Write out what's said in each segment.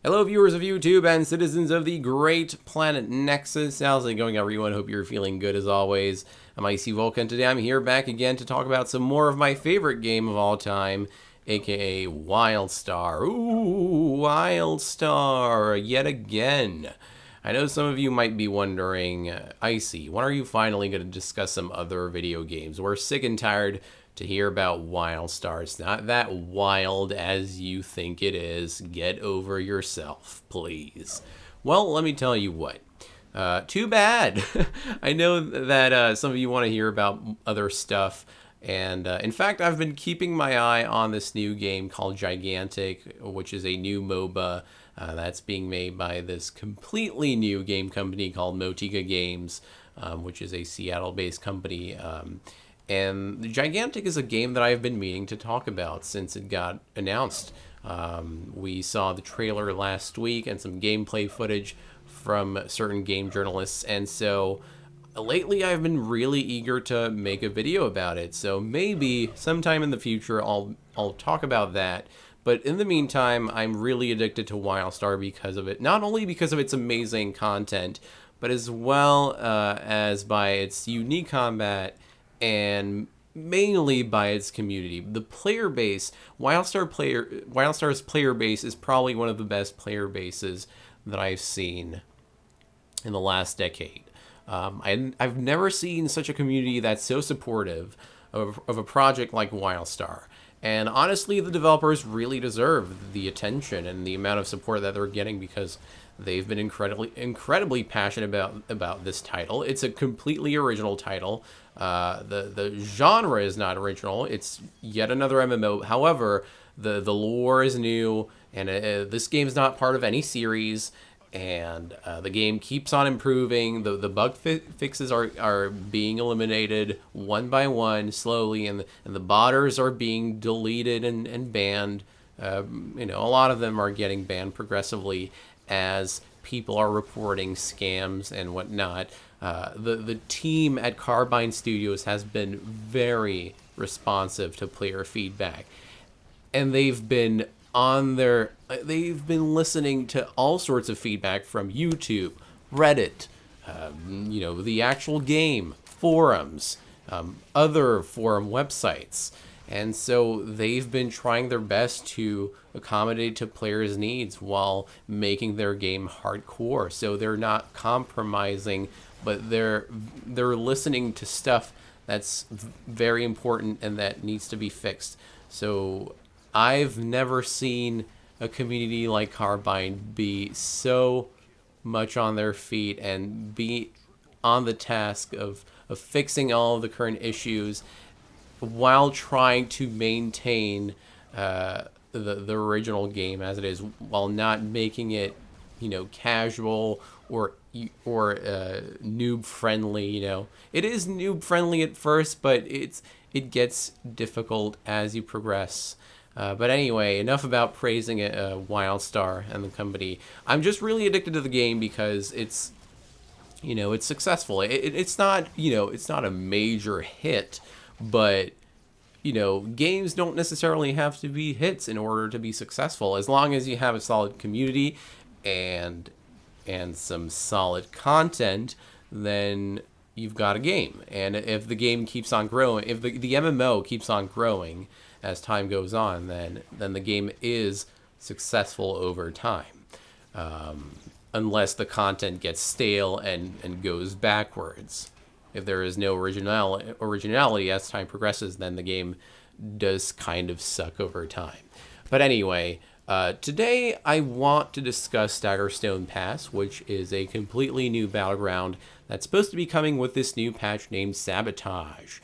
Hello viewers of YouTube and citizens of the great planet Nexus. How's it going everyone? Hope you're feeling good as always. I'm Icy Vulcan. Today I'm here back again to talk about some more of my favorite game of all time, aka WildStar. Ooh, WildStar, yet again. I know some of you might be wondering, Icy, when are you finally going to discuss some other video games? We're sick and tired to hear about WildStar. It's not that wild as you think it is. Get over yourself, please. Well, let me tell you what. Too bad. I know that some of you want to hear about other stuff. And in fact, I've been keeping my eye on this new game called Gigantic, which is a new MOBA that's being made by this completely new game company called Motiga Games, which is a Seattle-based company. And Gigantic is a game that I've been meaning to talk about since it got announced. We saw the trailer last week and some gameplay footage from certain game journalists, and so lately I've been really eager to make a video about it. So maybe sometime in the future I'll talk about that. But in the meantime, I'm really addicted to WildStar because of it. Not only because of its amazing content, but as well as by its unique combat and mainly by its community. The player base, WildStar's player base is probably one of the best player bases that I've seen in the last decade. I've never seen such a community that's so supportive of a project like WildStar. And honestly, the developers really deserve the attention and the amount of support that they're getting because they've been incredibly passionate about this title. It's a completely original title. The genre is not original. It's yet another MMO. However, the lore is new, and this game is not part of any series. And the game keeps on improving. The bug fixes are being eliminated one by one, slowly, and the botters are being deleted and banned. You know, a lot of them are getting banned progressively as people are reporting scams and whatnot. The team at Carbine Studios has been very responsive to player feedback, and they've been listening to all sorts of feedback from YouTube, Reddit, you know, the actual game, forums, other forum websites. And so they've been trying their best to accommodate to players' needs while making their game hardcore. So they're not compromising, but they're listening to stuff that's very important and that needs to be fixed. So I've never seen a community like Carbine be so much on their feet and be on the task of fixing all of the current issues while trying to maintain the original game as it is, while not making it, you know, casual or noob friendly. You know, it is noob friendly at first, but it gets difficult as you progress. But anyway, enough about praising WildStar and the company. I'm just really addicted to the game because it's, you know, it's successful. It's not, you know, it's not a major hit, but, you know, games don't necessarily have to be hits in order to be successful. As long as you have a solid community and some solid content, then you've got a game. And if the game keeps on growing, if the MMO keeps on growing as time goes on, then the game is successful over time. Unless the content gets stale and goes backwards. If there is no originality as time progresses, then the game does kind of suck over time. But anyway, today I want to discuss Daggerstone Pass, which is a completely new Battleground that's supposed to be coming with this new patch named Sabotage,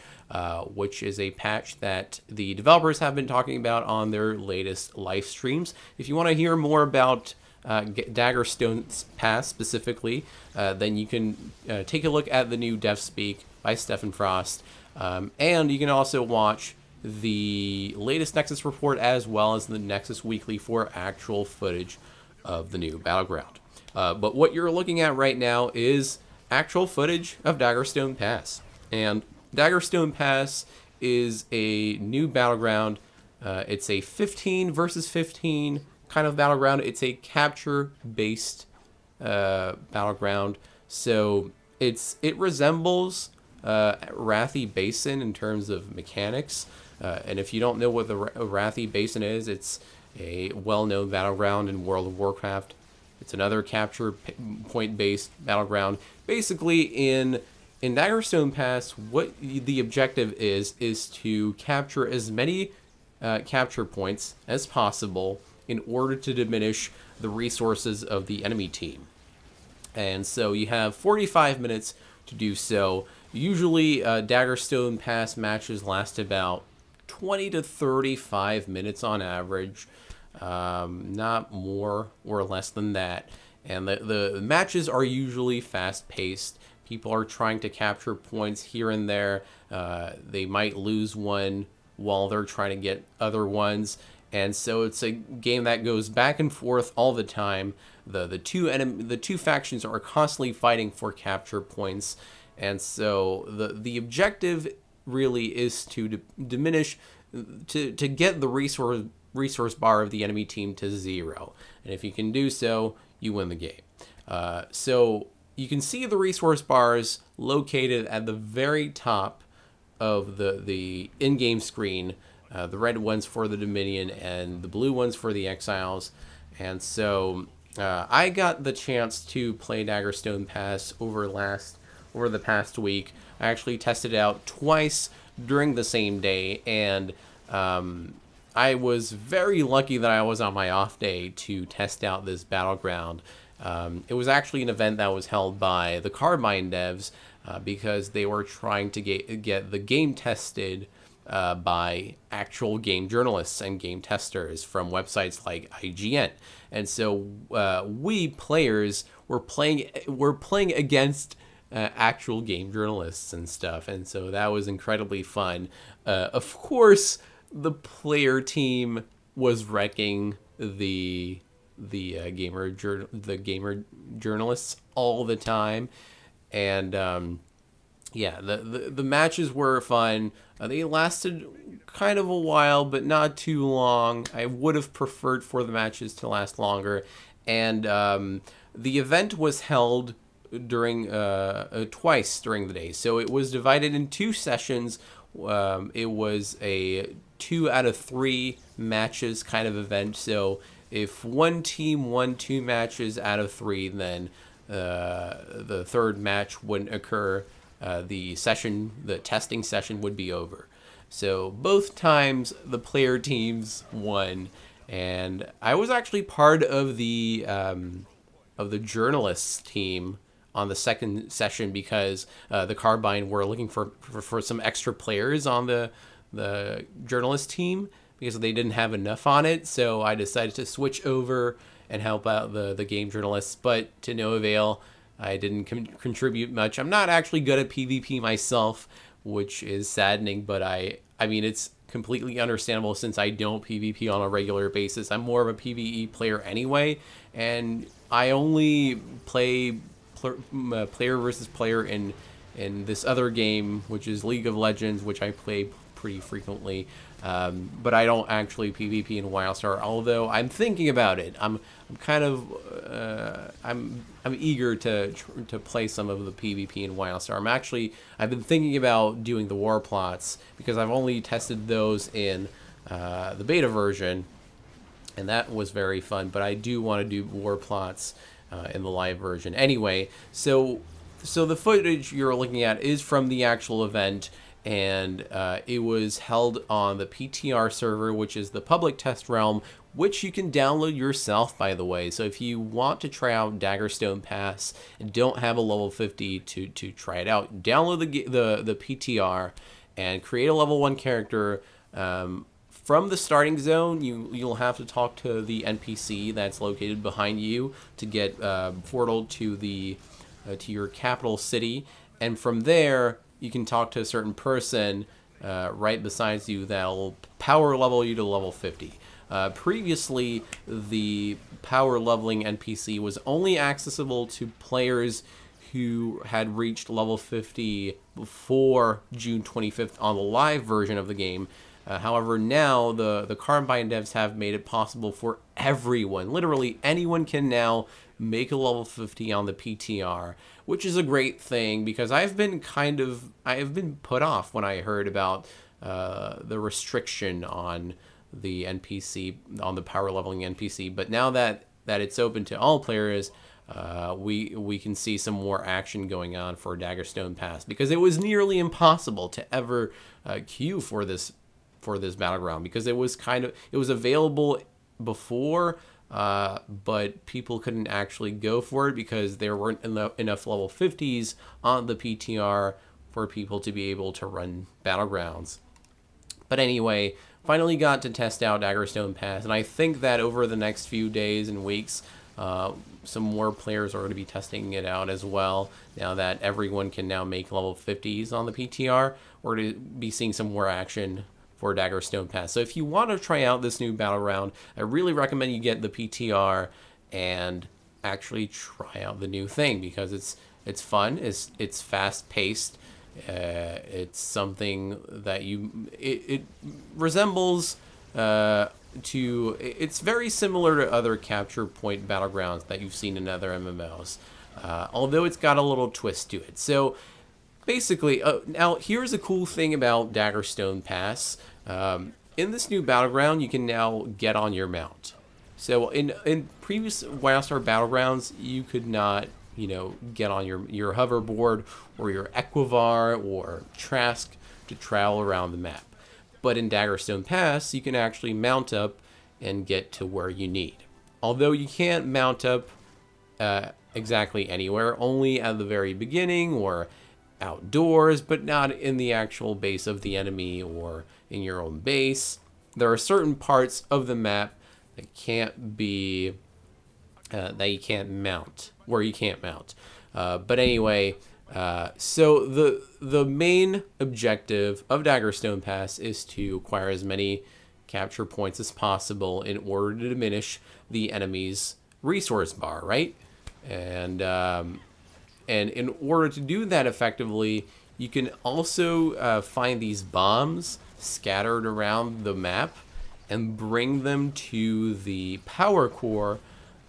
which is a patch that the developers have been talking about on their latest live streams. If you want to hear more about Daggerstone Pass specifically, then you can take a look at the new Dev Speak by Stephen Frost, and you can also watch the latest Nexus report as well as the Nexus Weekly for actual footage of the new Battleground. But what you're looking at right now is actual footage of Daggerstone Pass, and Daggerstone Pass is a new Battleground. It's a 15 versus 15 kind of Battleground. It's a capture-based Battleground, so it resembles Wrathy Basin in terms of mechanics. And if you don't know what the Wrathy Basin is, it's a well-known Battleground in World of Warcraft. It's another capture point-based Battleground. Basically, in Daggerstone Pass, what the objective is to capture as many capture points as possible in order to diminish the resources of the enemy team. And so you have 45 minutes to do so. Usually, Daggerstone Pass matches last about 20 to 35 minutes on average, not more or less than that. And the matches are usually fast-paced. People are trying to capture points here and there. They might lose one while they're trying to get other ones. And so it's a game that goes back and forth all the time. The two factions are constantly fighting for capture points. And so the objective really is to diminish, to get the resource bar of the enemy team to 0. And if you can do so, you win the game. So you can see the resource bars located at the very top of the in-game screen. The red ones for the Dominion and the blue ones for the Exiles. And so I got the chance to play Daggerstone Pass over the past week. I actually tested it out twice during the same day, and I was very lucky that I was on my off day to test out this Battleground. It was actually an event that was held by the Carbine devs because they were trying to get the game tested by actual game journalists and game testers from websites like IGN. And so we players were playing against actual game journalists and stuff, and so that was incredibly fun. Of course, the player team was wrecking the gamer journalists all the time, and yeah, the matches were fun. They lasted kind of a while, but not too long. I would have preferred for the matches to last longer, and the event was held during twice during the day, so it was divided in 2 sessions. It was a 2 out of 3 matches kind of event. So if one team won 2 matches out of 3, then the third match wouldn't occur. The testing session would be over. So both times the player teams won, and I was actually part of the journalists team on the second session because the Carbine were looking for some extra players on the journalist team because they didn't have enough on it. So I decided to switch over and help out the game journalists, but to no avail. I didn't contribute much. I'm not actually good at PvP myself, which is saddening, but I mean, it's completely understandable since I don't PvP on a regular basis. I'm more of a PvE player anyway, and I only play player versus player in this other game, which is League of Legends, which I play pretty frequently. But I don't actually PvP in WildStar, although I'm thinking about it. I'm eager to play some of the PvP in WildStar. I've been thinking about doing the war plots because I've only tested those in the beta version, and that was very fun. But I do want to do war plots in the live version. Anyway, so the footage you're looking at is from the actual event, and it was held on the PTR server, which is the public test realm, which you can download yourself, by the way. So if you want to try out Daggerstone Pass and don't have a level 50 to try it out, download the PTR and create a level 1 character. From the starting zone, you'll have to talk to the NPC that's located behind you to get portaled to your capital city, and from there you can talk to a certain person right beside you that'll power level you to level 50. Previously, the power leveling NPC was only accessible to players who had reached level 50 before June 25th on the live version of the game. However, now the Carbine devs have made it possible for everyone. Literally anyone can now make a level 50 on the PTR, which is a great thing because I have been put off when I heard about the restriction on the NPC, on the power leveling NPC. But now that it's open to all players, we can see some more action going on for Daggerstone Pass, because it was nearly impossible to ever queue for this Battleground, because it was available before, but people couldn't actually go for it because there weren't enough level 50s on the PTR for people to be able to run Battlegrounds. But anyway, finally got to test out Daggerstone Pass, and I think that over the next few days and weeks, some more players are going to be testing it out as well. Now that everyone can now make level 50s on the PTR, we're going to be seeing some more action for Daggerstone Pass. So if you want to try out this new Battleground, I really recommend you get the PTR and actually try out the new thing, because it's fun, it's fast paced. It's something that it resembles it's very similar to other capture point battlegrounds that you've seen in other MMOs, although it's got a little twist to it. So basically, now here's a cool thing about Daggerstone Pass. In this new Battleground, you can now get on your mount. So in previous WildStar Battlegrounds, you could not, get on your hoverboard or your Equivar or Trask to travel around the map. But in Daggerstone Pass, you can actually mount up and get to where you need. Although you can't mount up exactly anywhere, only at the very beginning or outdoors, but not in the actual base of the enemy or in your own base. There are certain parts of the map that can't be that you can't mount, where you can't mount. But anyway, so the main objective of Daggerstone Pass is to acquire as many capture points as possible in order to diminish the enemy's resource bar, right? And in order to do that effectively, you can also find these bombs scattered around the map and bring them to the power core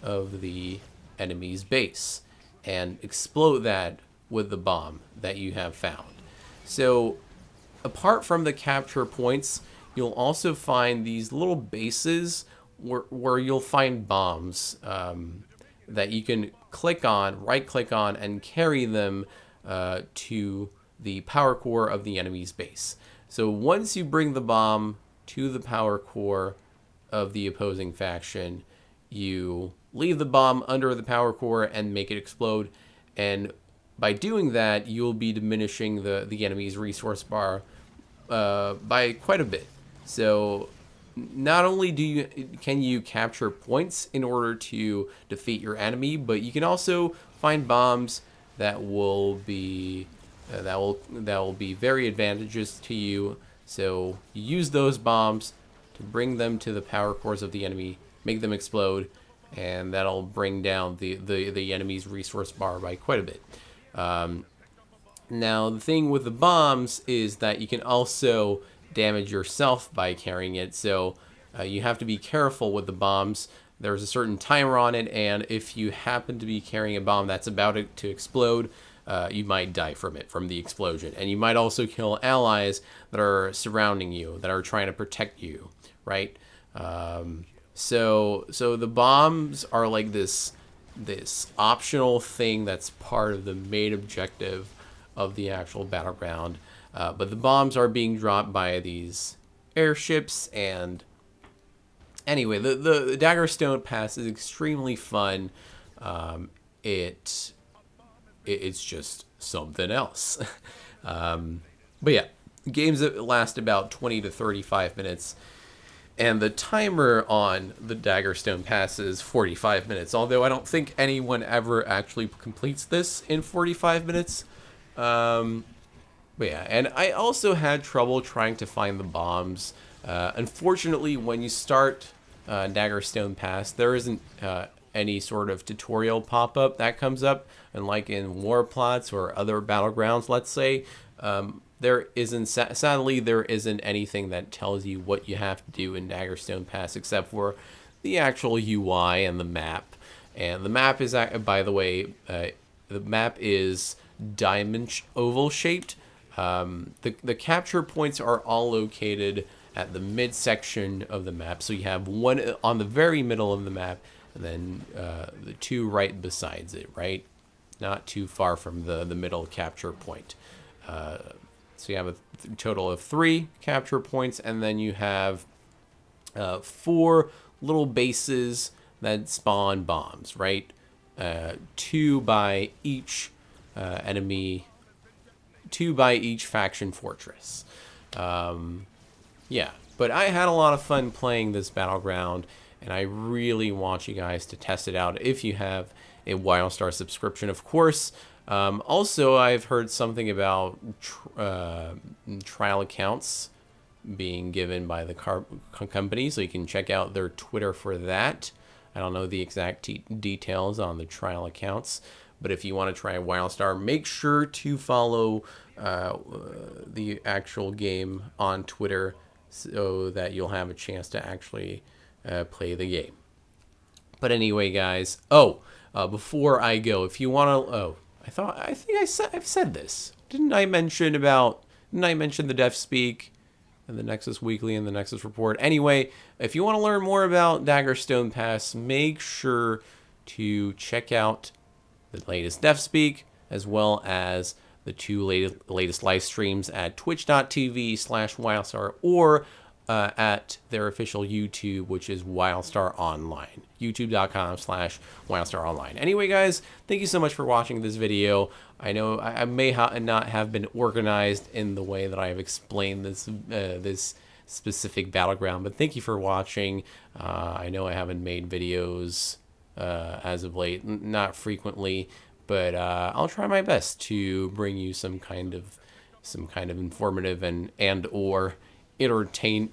of the enemy's base and explode that with the bomb that you have found. So apart from the capture points, you'll also find these little bases where you'll find bombs that you can right click on and carry them to the power core of the enemy's base. So once you bring the bomb to the power core of the opposing faction, you leave the bomb under the power core and make it explode, and by doing that, you'll be diminishing the enemy's resource bar by quite a bit. So not only can you capture points in order to defeat your enemy, but you can also find bombs that will be very advantageous to you. So you use those bombs to bring them to the power cores of the enemy, make them explode, and that'll bring down the enemy's resource bar by quite a bit. Now, the thing with the bombs is that you can also damage yourself by carrying it, so you have to be careful with the bombs. There's a certain timer on it, and if you happen to be carrying a bomb that's about to explode, you might die from the explosion. And you might also kill allies that are surrounding you, that are trying to protect you, right? So the bombs are like this optional thing that's part of the main objective of the actual Battleground. But the bombs are being dropped by these airships, and anyway, the Daggerstone Pass is extremely fun. It's just something else. But yeah, games that last about 20 to 35 minutes. And the timer on the Daggerstone Pass is 45 minutes, although I don't think anyone ever actually completes this in 45 minutes. But yeah, and I also had trouble trying to find the bombs. Unfortunately, when you start Daggerstone Pass, there isn't any sort of tutorial pop-up that comes up, unlike in War Plots or other Battlegrounds, let's say. there isn't, sadly, there isn't anything that tells you what you have to do in Daggerstone Pass except for the actual UI and the map. And the map is, by the way, the map is diamond oval shaped. The capture points are all located at the midsection of the map. So you have one on the very middle of the map, and then the two right besides it, right? Not too far from the middle capture point. So you have a total of 3 capture points, and then you have 4 little bases that spawn bombs, right? 2 by each enemy, 2 by each faction fortress. Yeah, but I had a lot of fun playing this Battleground, and I really want you guys to test it out if you have a WildStar subscription, of course. Also, I've heard something about trial accounts being given by the company, so you can check out their Twitter for that. I don't know the exact details on the trial accounts, but if you want to try WildStar, make sure to follow the actual game on Twitter so that you'll have a chance to actually play the game. But anyway, guys, before I go, if you want to, I've said this. Didn't I mention the Dev Speak and the Nexus Weekly and the Nexus Report? Anyway, if you want to learn more about Daggerstone Pass, make sure to check out the latest Dev Speak as well as the 2 latest live streams at twitch.tv/WildStar or at their official YouTube, which is WildStar Online. YouTube.com/WildStar Online. Anyway, guys, thank you so much for watching this video. I know I may not have been organized in the way that I have explained this specific Battleground, but thank you for watching. I know I haven't made videos as of late, not frequently, but I'll try my best to bring you some kind of informative and or entertaining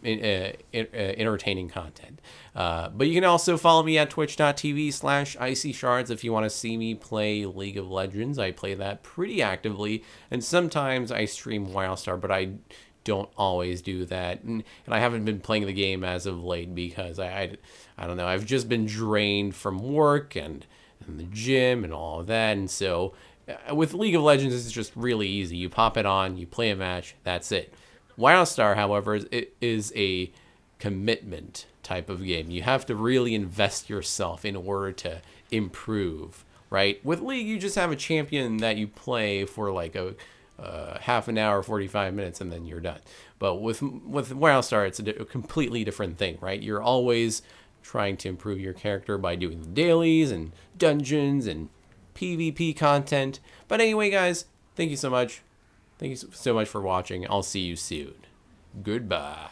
content. But you can also follow me at twitch.tv/IcyShards if you want to see me play League of Legends. I play that pretty actively, and sometimes I stream WildStar, but I don't always do that. And I haven't been playing the game as of late because I don't know, I've just been drained from work and the gym and all of that. And so with League of Legends, it's just really easy. You pop it on, you play a match, that's it. WildStar, however, it is a commitment type of game. You have to really invest yourself in order to improve, right? With League, you just have a champion that you play for like a half an hour, 45 minutes, and then you're done. But with WildStar, it's a completely different thing, right? You're always trying to improve your character by doing the dailies and dungeons and PvP content. But anyway, guys, thank you so much. Thank you so much for watching. I'll see you soon. Goodbye.